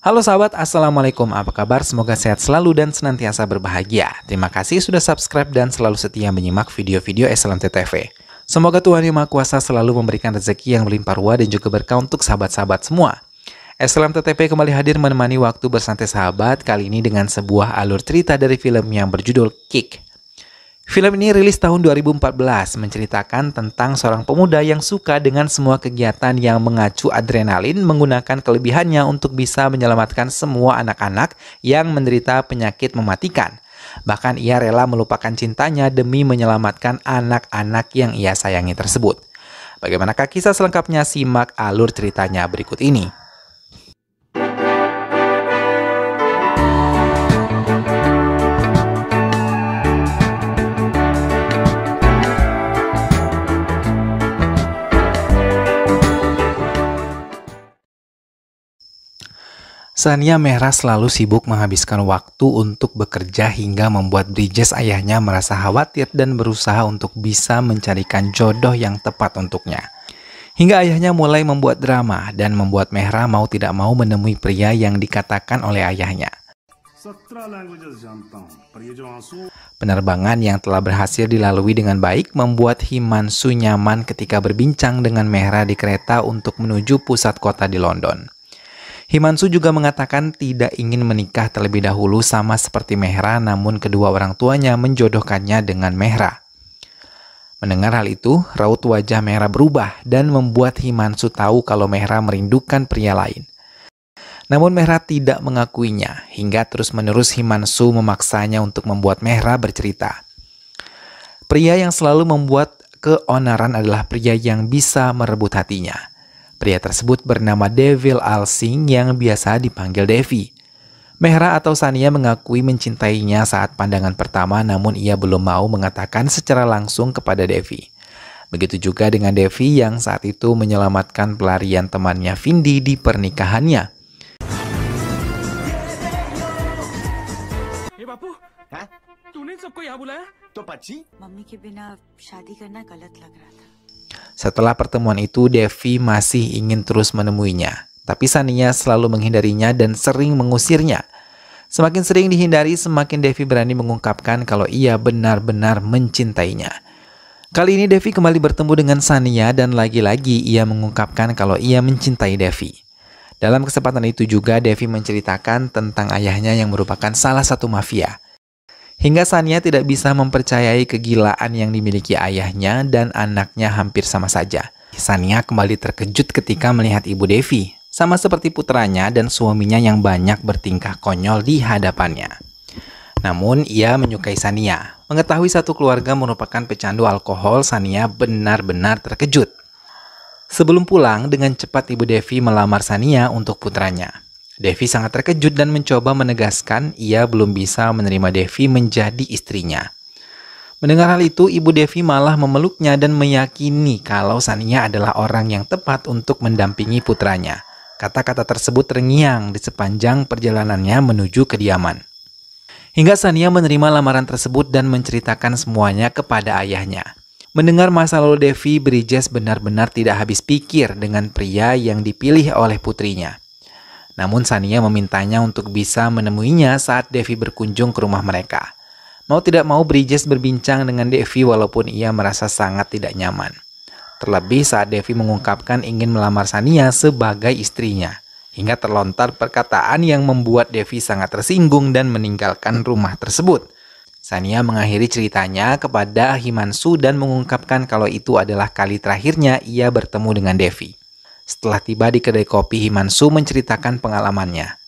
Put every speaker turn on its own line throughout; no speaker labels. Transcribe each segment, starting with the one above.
Halo sahabat, Assalamualaikum, apa kabar? Semoga sehat selalu dan senantiasa berbahagia. Terima kasih sudah subscribe dan selalu setia menyimak video-video SLMT TV. Semoga Tuhan Yang Maha Kuasa selalu memberikan rezeki yang melimpah ruah dan juga berkah untuk sahabat-sahabat semua. SLMT TV kembali hadir menemani waktu bersantai sahabat, kali ini dengan sebuah alur cerita dari film yang berjudul Kick. Film ini rilis tahun 2014, menceritakan tentang seorang pemuda yang suka dengan semua kegiatan yang mengacu adrenalin, menggunakan kelebihannya untuk bisa menyelamatkan semua anak-anak yang menderita penyakit mematikan. Bahkan ia rela melupakan cintanya demi menyelamatkan anak-anak yang ia sayangi tersebut. Bagaimanakah kisah selengkapnya? Simak alur ceritanya berikut ini. Sania Mehra selalu sibuk menghabiskan waktu untuk bekerja hingga membuat Bridges ayahnya merasa khawatir dan berusaha untuk bisa mencarikan jodoh yang tepat untuknya. Hingga ayahnya mulai membuat drama dan membuat Mehra mau tidak mau menemui pria yang dikatakan oleh ayahnya. Penerbangan yang telah berhasil dilalui dengan baik membuat Himanshu nyaman ketika berbincang dengan Mehra di kereta untuk menuju pusat kota di London. Himanshu juga mengatakan tidak ingin menikah terlebih dahulu sama seperti Mehra, namun kedua orang tuanya menjodohkannya dengan Mehra. Mendengar hal itu, raut wajah Mehra berubah dan membuat Himanshu tahu kalau Mehra merindukan pria lain. Namun Mehra tidak mengakuinya, hingga terus-menerus Himanshu memaksanya untuk membuat Mehra bercerita. Pria yang selalu membuat keonaran adalah pria yang bisa merebut hatinya. Pria tersebut bernama Devil Al Singh yang biasa dipanggil Devi. Mehra atau Sania mengakui mencintainya saat pandangan pertama, namun ia belum mau mengatakan secara langsung kepada Devi. Begitu juga dengan Devi yang saat itu menyelamatkan pelarian temannya Vindi di pernikahannya.
Hey bapu, तूने सबको यहाँ बुलाया?
तो बच्ची
मम्मी के बिना शादी करना गलत लग रहा था.
Setelah pertemuan itu, Devi masih ingin terus menemuinya. Tapi Sania selalu menghindarinya dan sering mengusirnya. Semakin sering dihindari, semakin Devi berani mengungkapkan kalau ia benar-benar mencintainya. Kali ini Devi kembali bertemu dengan Sania dan lagi-lagi ia mengungkapkan kalau ia mencintai Devi. Dalam kesempatan itu juga Devi menceritakan tentang ayahnya yang merupakan salah satu mafia. Hingga Sania tidak bisa mempercayai kegilaan yang dimiliki ayahnya dan anaknya hampir sama saja. Sania kembali terkejut ketika melihat ibu Devi, sama seperti putranya dan suaminya yang banyak bertingkah konyol di hadapannya. Namun ia menyukai Sania. Mengetahui satu keluarga merupakan pecandu alkohol, Sania benar-benar terkejut. Sebelum pulang, dengan cepat ibu Devi melamar Sania untuk putranya. Devi sangat terkejut dan mencoba menegaskan ia belum bisa menerima Devi menjadi istrinya. Mendengar hal itu, ibu Devi malah memeluknya dan meyakini kalau Sania adalah orang yang tepat untuk mendampingi putranya. Kata-kata tersebut terngiang di sepanjang perjalanannya menuju kediaman. Hingga Sania menerima lamaran tersebut dan menceritakan semuanya kepada ayahnya. Mendengar masa lalu Devi, Bridges benar-benar tidak habis pikir dengan pria yang dipilih oleh putrinya. Namun Sania memintanya untuk bisa menemuinya saat Devi berkunjung ke rumah mereka. Mau tidak mau Bridges berbincang dengan Devi walaupun ia merasa sangat tidak nyaman. Terlebih saat Devi mengungkapkan ingin melamar Sania sebagai istrinya. Hingga terlontar perkataan yang membuat Devi sangat tersinggung dan meninggalkan rumah tersebut. Sania mengakhiri ceritanya kepada Himanshu dan mengungkapkan kalau itu adalah kali terakhirnya ia bertemu dengan Devi. Setelah tiba di kedai kopi, Himanshu menceritakan pengalamannya.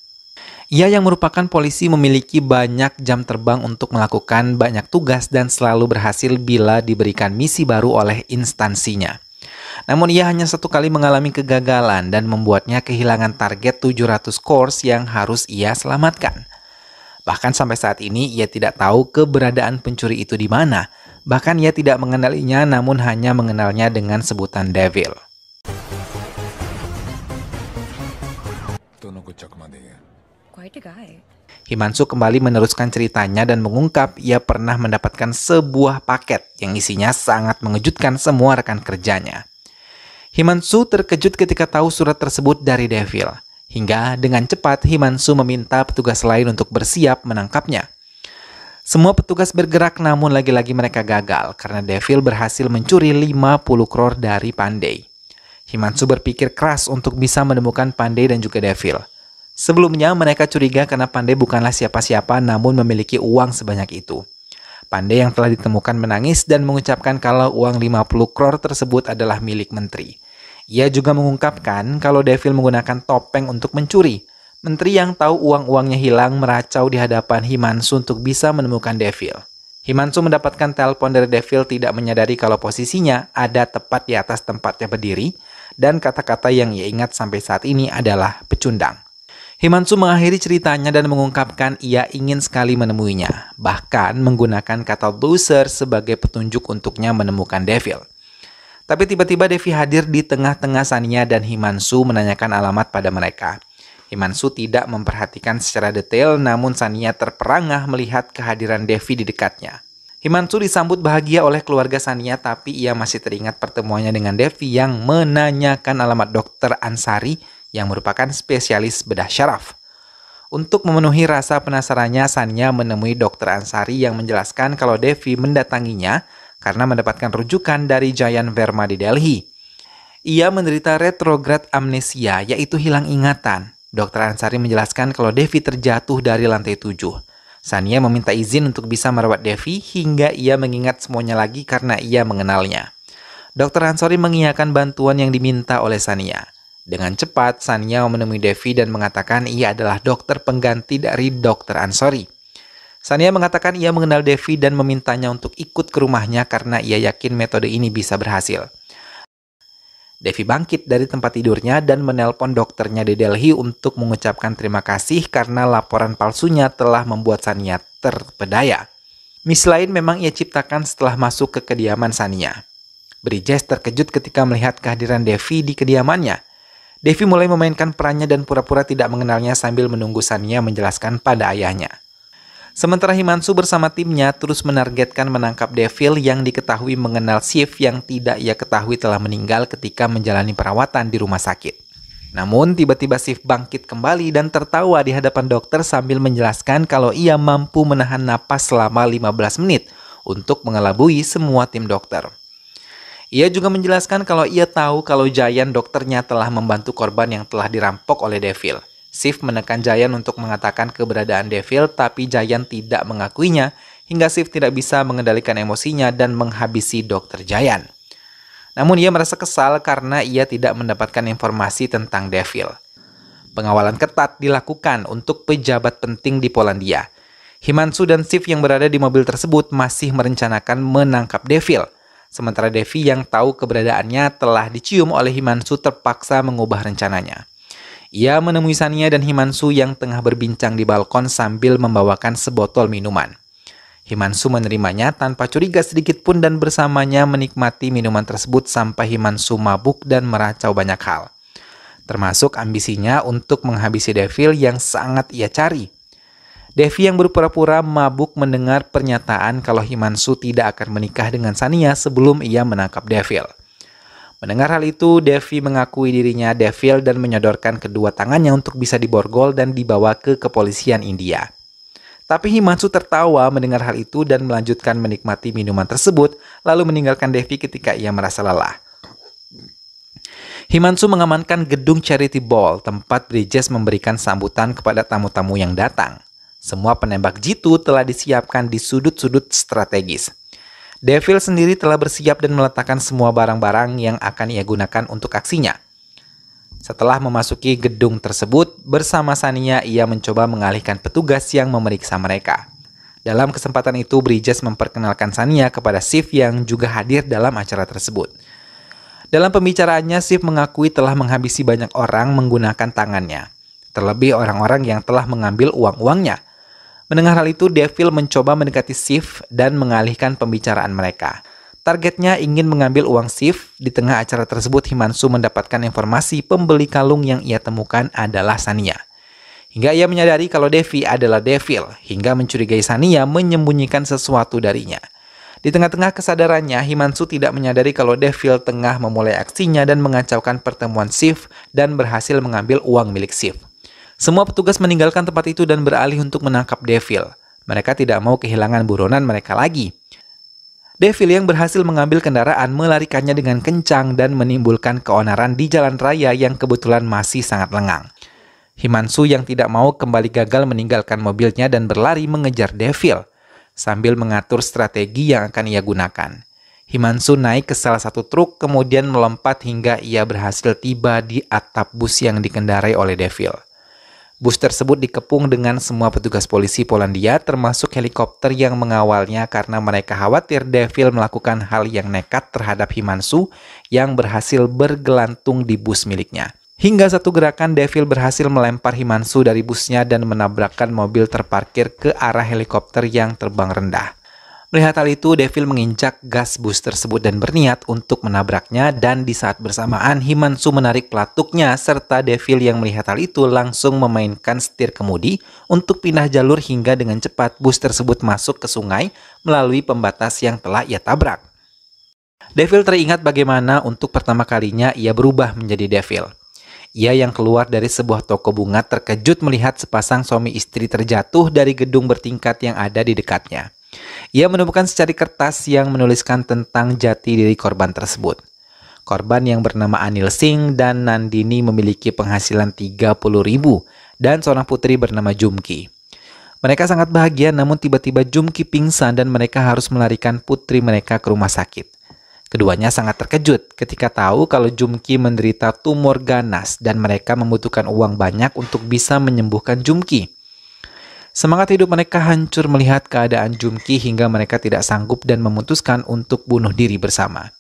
Ia yang merupakan polisi memiliki banyak jam terbang untuk melakukan banyak tugas dan selalu berhasil bila diberikan misi baru oleh instansinya. Namun ia hanya satu kali mengalami kegagalan dan membuatnya kehilangan target 700 course yang harus ia selamatkan. Bahkan sampai saat ini ia tidak tahu keberadaan pencuri itu di mana. Bahkan ia tidak mengenalinya, namun hanya mengenalnya dengan sebutan Devil. Himanshu kembali meneruskan ceritanya dan mengungkap ia pernah mendapatkan sebuah paket yang isinya sangat mengejutkan semua rekan kerjanya. Himanshu terkejut ketika tahu surat tersebut dari Devil. Hingga dengan cepat Himanshu meminta petugas lain untuk bersiap menangkapnya. Semua petugas bergerak namun lagi-lagi mereka gagal karena Devil berhasil mencuri 50 crore dari Pandey. Himanshu berpikir keras untuk bisa menemukan Pandey dan juga Devil. Sebelumnya mereka curiga karena Pandey bukanlah siapa-siapa namun memiliki uang sebanyak itu. Pandey yang telah ditemukan menangis dan mengucapkan kalau uang 50 crore tersebut adalah milik menteri. Ia juga mengungkapkan kalau Devil menggunakan topeng untuk mencuri. Menteri yang tahu uang-uangnya hilang meracau di hadapan Himanshu untuk bisa menemukan Devil. Himanshu mendapatkan telepon dari Devil tidak menyadari kalau posisinya ada tepat di atas tempatnya berdiri dan kata-kata yang ia ingat sampai saat ini adalah pecundang. Himanshu mengakhiri ceritanya dan mengungkapkan ia ingin sekali menemuinya, bahkan menggunakan kata loser sebagai petunjuk untuknya menemukan Devil. Tapi tiba-tiba Devi hadir di tengah-tengah Sania dan Himanshu menanyakan alamat pada mereka. Himanshu tidak memperhatikan secara detail, namun Sania terperangah melihat kehadiran Devi di dekatnya. Himanshu disambut bahagia oleh keluarga Sania, tapi ia masih teringat pertemuannya dengan Devi yang menanyakan alamat Dr. Ansari yang merupakan spesialis bedah syaraf. Untuk memenuhi rasa penasarannya, Sania menemui Dr. Ansari yang menjelaskan kalau Devi mendatanginya karena mendapatkan rujukan dari Jayan Verma di Delhi. Ia menderita retrograd amnesia, yaitu hilang ingatan. Dr. Ansari menjelaskan kalau Devi terjatuh dari lantai 7. Sania meminta izin untuk bisa merawat Devi hingga ia mengingat semuanya lagi karena ia mengenalnya. Dr. Ansari mengiyakan bantuan yang diminta oleh Sania. Dengan cepat, Sania menemui Devi dan mengatakan ia adalah dokter pengganti dari Dr. Ansari. Sania mengatakan ia mengenal Devi dan memintanya untuk ikut ke rumahnya karena ia yakin metode ini bisa berhasil. Devi bangkit dari tempat tidurnya dan menelpon dokternya di Delhi untuk mengucapkan terima kasih karena laporan palsunya telah membuat Sania terpedaya. Misi lain memang ia ciptakan setelah masuk ke kediaman Sania. Bridges terkejut ketika melihat kehadiran Devi di kediamannya. Devi mulai memainkan perannya dan pura-pura tidak mengenalnya sambil menunggu Sania menjelaskan pada ayahnya. Sementara Himanshu bersama timnya terus menargetkan menangkap Devil yang diketahui mengenal Shiv yang tidak ia ketahui telah meninggal ketika menjalani perawatan di rumah sakit. Namun tiba-tiba Shiv bangkit kembali dan tertawa di hadapan dokter sambil menjelaskan kalau ia mampu menahan napas selama 15 menit untuk mengelabui semua tim dokter. Ia juga menjelaskan kalau ia tahu kalau Jayan dokternya telah membantu korban yang telah dirampok oleh Devil. Shiv menekan Jayan untuk mengatakan keberadaan Devil, tapi Jayan tidak mengakuinya hingga Shiv tidak bisa mengendalikan emosinya dan menghabisi Dr. Jayan. Namun ia merasa kesal karena ia tidak mendapatkan informasi tentang Devil. Pengawalan ketat dilakukan untuk pejabat penting di Polandia. Himanshu dan Shiv yang berada di mobil tersebut masih merencanakan menangkap Devil. Sementara Devi yang tahu keberadaannya telah dicium oleh Himanshu terpaksa mengubah rencananya. Ia menemui Sania dan Himanshu yang tengah berbincang di balkon sambil membawakan sebotol minuman. Himanshu menerimanya tanpa curiga sedikit pun dan bersamanya menikmati minuman tersebut sampai Himanshu mabuk dan meracau banyak hal. Termasuk ambisinya untuk menghabisi Devil yang sangat ia cari. Devi yang berpura-pura mabuk mendengar pernyataan kalau Himanshu tidak akan menikah dengan Sania sebelum ia menangkap Devil. Mendengar hal itu, Devi mengakui dirinya Devil dan menyodorkan kedua tangannya untuk bisa diborgol dan dibawa ke kepolisian India. Tapi Himanshu tertawa mendengar hal itu dan melanjutkan menikmati minuman tersebut, lalu meninggalkan Devi ketika ia merasa lelah. Himanshu mengamankan gedung Charity Ball, tempat Bridges memberikan sambutan kepada tamu-tamu yang datang. Semua penembak jitu telah disiapkan di sudut-sudut strategis. Devil sendiri telah bersiap dan meletakkan semua barang-barang yang akan ia gunakan untuk aksinya. Setelah memasuki gedung tersebut, bersama Sania ia mencoba mengalihkan petugas yang memeriksa mereka. Dalam kesempatan itu, Bridges memperkenalkan Sania kepada Shiv yang juga hadir dalam acara tersebut. Dalam pembicaraannya, Shiv mengakui telah menghabisi banyak orang menggunakan tangannya, terlebih orang-orang yang telah mengambil uang-uangnya. Mendengar hal itu, Devil mencoba mendekati Shiv dan mengalihkan pembicaraan mereka. Targetnya ingin mengambil uang Shiv. Di tengah acara tersebut, Himanshu mendapatkan informasi pembeli kalung yang ia temukan adalah Sania. Hingga ia menyadari kalau Devi adalah Devil, hingga mencurigai Sania menyembunyikan sesuatu darinya. Di tengah-tengah kesadarannya, Himanshu tidak menyadari kalau Devil tengah memulai aksinya dan mengacaukan pertemuan Shiv dan berhasil mengambil uang milik Shiv. Semua petugas meninggalkan tempat itu dan beralih untuk menangkap Devil. Mereka tidak mau kehilangan buronan mereka lagi. Devil yang berhasil mengambil kendaraan melarikannya dengan kencang dan menimbulkan keonaran di jalan raya yang kebetulan masih sangat lengang. Himanshu yang tidak mau kembali gagal meninggalkan mobilnya dan berlari mengejar Devil sambil mengatur strategi yang akan ia gunakan. Himanshu naik ke salah satu truk kemudian melompat hingga ia berhasil tiba di atap bus yang dikendarai oleh Devil. Bus tersebut dikepung dengan semua petugas polisi Polandia termasuk helikopter yang mengawalnya karena mereka khawatir Devil melakukan hal yang nekat terhadap Himanshu yang berhasil bergelantung di bus miliknya. Hingga satu gerakan Devil berhasil melempar Himanshu dari busnya dan menabrakkan mobil terparkir ke arah helikopter yang terbang rendah. Melihat hal itu, Devil menginjak gas bus tersebut dan berniat untuk menabraknya dan di saat bersamaan Himanshu menarik pelatuknya serta Devil yang melihat hal itu langsung memainkan setir kemudi untuk pindah jalur hingga dengan cepat bus tersebut masuk ke sungai melalui pembatas yang telah ia tabrak. Devil teringat bagaimana untuk pertama kalinya ia berubah menjadi Devil. Ia yang keluar dari sebuah toko bunga terkejut melihat sepasang suami istri terjatuh dari gedung bertingkat yang ada di dekatnya. Ia menemukan secari kertas yang menuliskan tentang jati diri korban tersebut. Korban yang bernama Anil Singh dan Nandini memiliki penghasilan 30.000 dan seorang putri bernama Jumki. Mereka sangat bahagia namun tiba-tiba Jumki pingsan dan mereka harus melarikan putri mereka ke rumah sakit. Keduanya sangat terkejut ketika tahu kalau Jumki menderita tumor ganas dan mereka membutuhkan uang banyak untuk bisa menyembuhkan Jumki. Semangat hidup mereka hancur melihat keadaan Jumki hingga mereka tidak sanggup dan memutuskan untuk bunuh diri bersama.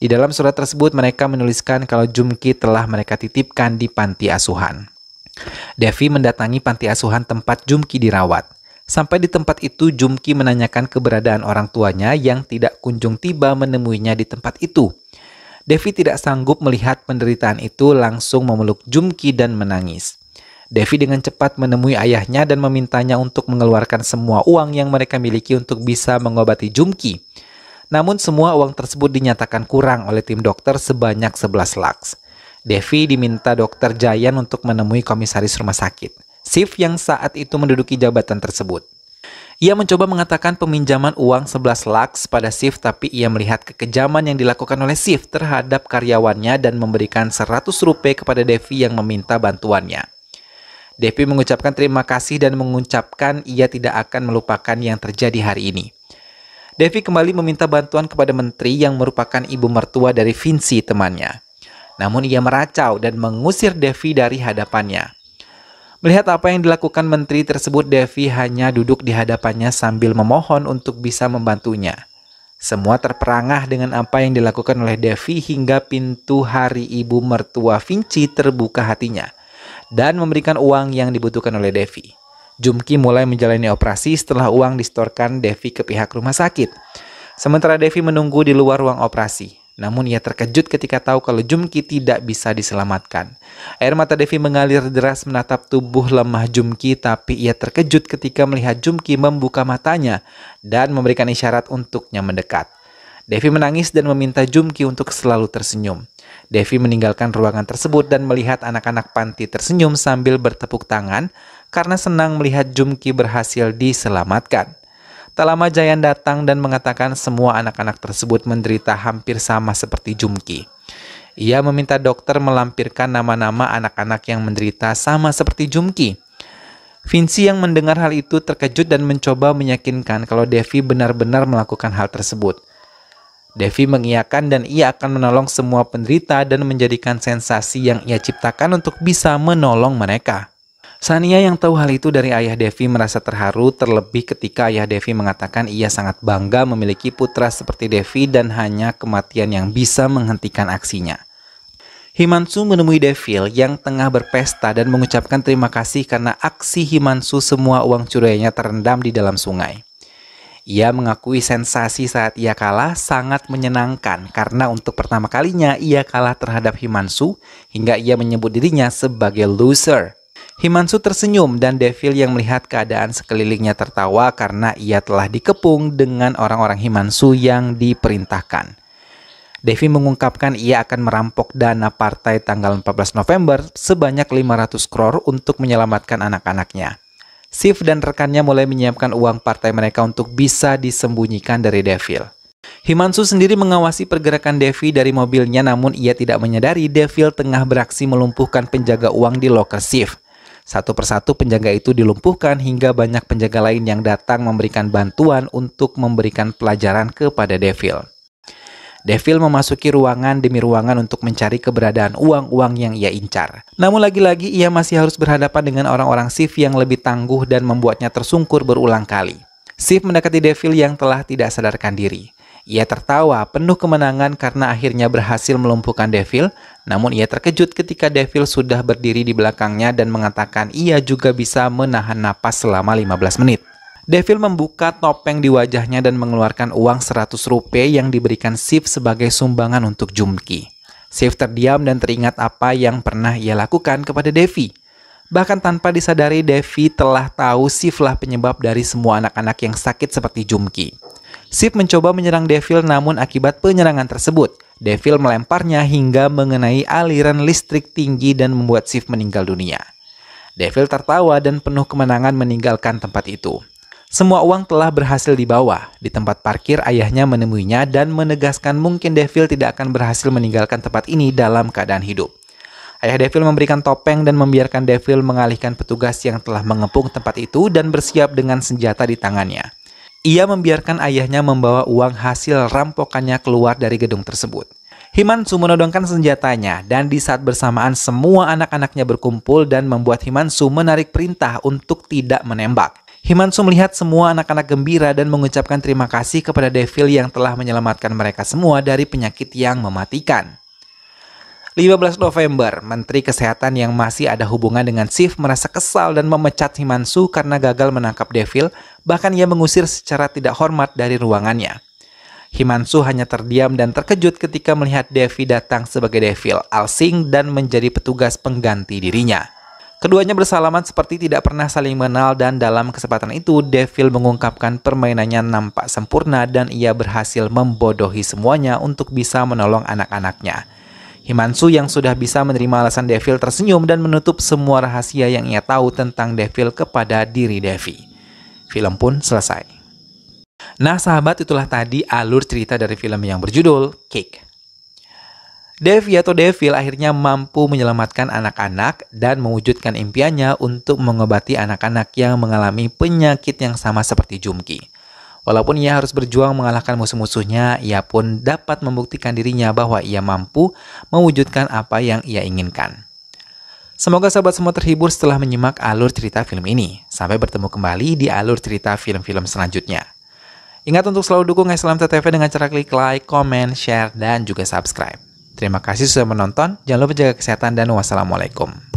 Di dalam surat tersebut mereka menuliskan kalau Jumki telah mereka titipkan di panti asuhan. Devi mendatangi panti asuhan tempat Jumki dirawat. Sampai di tempat itu, Jumki menanyakan keberadaan orang tuanya yang tidak kunjung tiba menemuinya di tempat itu. Devi tidak sanggup melihat penderitaan itu langsung memeluk Jumki dan menangis. Devi dengan cepat menemui ayahnya dan memintanya untuk mengeluarkan semua uang yang mereka miliki untuk bisa mengobati Jumki. Namun semua uang tersebut dinyatakan kurang oleh tim dokter sebanyak 11 lakhs. Devi diminta dokter Jayan untuk menemui komisaris rumah sakit, Shiv yang saat itu menduduki jabatan tersebut. Ia mencoba mengatakan peminjaman uang 11 lakhs pada Shiv, tapi ia melihat kekejaman yang dilakukan oleh Shiv terhadap karyawannya dan memberikan 100 rupiah kepada Devi yang meminta bantuannya. Devi mengucapkan terima kasih dan mengucapkan ia tidak akan melupakan yang terjadi hari ini. Devi kembali meminta bantuan kepada menteri yang merupakan ibu mertua dari Vinci temannya. Namun ia meracau dan mengusir Devi dari hadapannya. Melihat apa yang dilakukan menteri tersebut, Devi hanya duduk di hadapannya sambil memohon untuk bisa membantunya. Semua terperangah dengan apa yang dilakukan oleh Devi hingga pintu hari ibu mertua Vinci terbuka hatinya dan memberikan uang yang dibutuhkan oleh Devi. Jumki mulai menjalani operasi setelah uang disetorkan Devi ke pihak rumah sakit. Sementara Devi menunggu di luar ruang operasi. Namun ia terkejut ketika tahu kalau Jumki tidak bisa diselamatkan. Air mata Devi mengalir deras menatap tubuh lemah Jumki, tapi ia terkejut ketika melihat Jumki membuka matanya dan memberikan isyarat untuknya mendekat. Devi menangis dan meminta Jumki untuk selalu tersenyum. Devi meninggalkan ruangan tersebut dan melihat anak-anak panti tersenyum sambil bertepuk tangan karena senang melihat Jumki berhasil diselamatkan. Tak lama Jayan datang dan mengatakan semua anak-anak tersebut menderita hampir sama seperti Jumki. Ia meminta dokter melampirkan nama-nama anak-anak yang menderita sama seperti Jumki. Vinci yang mendengar hal itu terkejut dan mencoba meyakinkan kalau Devi benar-benar melakukan hal tersebut. Devi mengiyakan dan ia akan menolong semua penderita dan menjadikan sensasi yang ia ciptakan untuk bisa menolong mereka. Sania yang tahu hal itu dari ayah Devi merasa terharu, terlebih ketika ayah Devi mengatakan ia sangat bangga memiliki putra seperti Devi dan hanya kematian yang bisa menghentikan aksinya. Himanshu menemui Devil yang tengah berpesta dan mengucapkan terima kasih karena aksi Himanshu semua uang curiannya terendam di dalam sungai. Ia mengakui sensasi saat ia kalah sangat menyenangkan karena untuk pertama kalinya ia kalah terhadap Himanshu hingga ia menyebut dirinya sebagai loser. Himanshu tersenyum dan Devil yang melihat keadaan sekelilingnya tertawa karena ia telah dikepung dengan orang-orang Himanshu yang diperintahkan. Devi mengungkapkan ia akan merampok dana partai tanggal 14 November sebanyak 500 crore untuk menyelamatkan anak-anaknya. Shiv dan rekannya mulai menyiapkan uang partai mereka untuk bisa disembunyikan dari Devil. Himanshu sendiri mengawasi pergerakan Devi dari mobilnya, namun ia tidak menyadari Devil tengah beraksi melumpuhkan penjaga uang di loker Shiv. Satu persatu penjaga itu dilumpuhkan hingga banyak penjaga lain yang datang memberikan bantuan untuk memberikan pelajaran kepada Devil. Devil memasuki ruangan demi ruangan untuk mencari keberadaan uang-uang yang ia incar. Namun lagi-lagi ia masih harus berhadapan dengan orang-orang Shiv yang lebih tangguh dan membuatnya tersungkur berulang kali. Shiv mendekati Devil yang telah tidak sadarkan diri. Ia tertawa penuh kemenangan karena akhirnya berhasil melumpuhkan Devil, namun ia terkejut ketika Devil sudah berdiri di belakangnya dan mengatakan ia juga bisa menahan napas selama 15 menit. Devil membuka topeng di wajahnya dan mengeluarkan uang 100 rupiah yang diberikan Shiv sebagai sumbangan untuk Jumki. Shiv terdiam dan teringat apa yang pernah ia lakukan kepada Devi. Bahkan tanpa disadari, Devi telah tahu Shiv lah penyebab dari semua anak-anak yang sakit seperti Jumki. Shiv mencoba menyerang Devil, namun akibat penyerangan tersebut, Devil melemparnya hingga mengenai aliran listrik tinggi dan membuat Shiv meninggal dunia. Devil tertawa dan penuh kemenangan meninggalkan tempat itu. Semua uang telah berhasil dibawa. Di tempat parkir, ayahnya menemuinya dan menegaskan mungkin Devil tidak akan berhasil meninggalkan tempat ini dalam keadaan hidup. Ayah Devil memberikan topeng dan membiarkan Devil mengalihkan petugas yang telah mengepung tempat itu dan bersiap dengan senjata di tangannya. Ia membiarkan ayahnya membawa uang hasil rampokannya keluar dari gedung tersebut. Himanshu menodongkan senjatanya dan di saat bersamaan semua anak-anaknya berkumpul dan membuat Himanshu menarik perintah untuk tidak menembak. Himanshu melihat semua anak-anak gembira dan mengucapkan terima kasih kepada Devil yang telah menyelamatkan mereka semua dari penyakit yang mematikan. 15 November, Menteri Kesehatan yang masih ada hubungan dengan Shiv merasa kesal dan memecat Himanshu karena gagal menangkap Devil, bahkan ia mengusir secara tidak hormat dari ruangannya. Himanshu hanya terdiam dan terkejut ketika melihat Devi datang sebagai Devil, Alsing dan menjadi petugas pengganti dirinya. Keduanya bersalaman seperti tidak pernah saling mengenal dan dalam kesempatan itu Devil mengungkapkan permainannya nampak sempurna dan ia berhasil membodohi semuanya untuk bisa menolong anak-anaknya. Himanshu yang sudah bisa menerima alasan Devil tersenyum dan menutup semua rahasia yang ia tahu tentang Devil kepada diri Devi. Film pun selesai. Nah sahabat, itulah tadi alur cerita dari film yang berjudul Cake. Devi atau Devil akhirnya mampu menyelamatkan anak-anak dan mewujudkan impiannya untuk mengobati anak-anak yang mengalami penyakit yang sama seperti Jumki. Walaupun ia harus berjuang mengalahkan musuh-musuhnya, ia pun dapat membuktikan dirinya bahwa ia mampu mewujudkan apa yang ia inginkan. Semoga sahabat semua terhibur setelah menyimak alur cerita film ini. Sampai bertemu kembali di alur cerita film-film selanjutnya. Ingat untuk selalu dukung Islam TV dengan cara klik like, comment, share, dan juga subscribe. Terima kasih sudah menonton. Jangan lupa jaga kesehatan dan wassalamualaikum.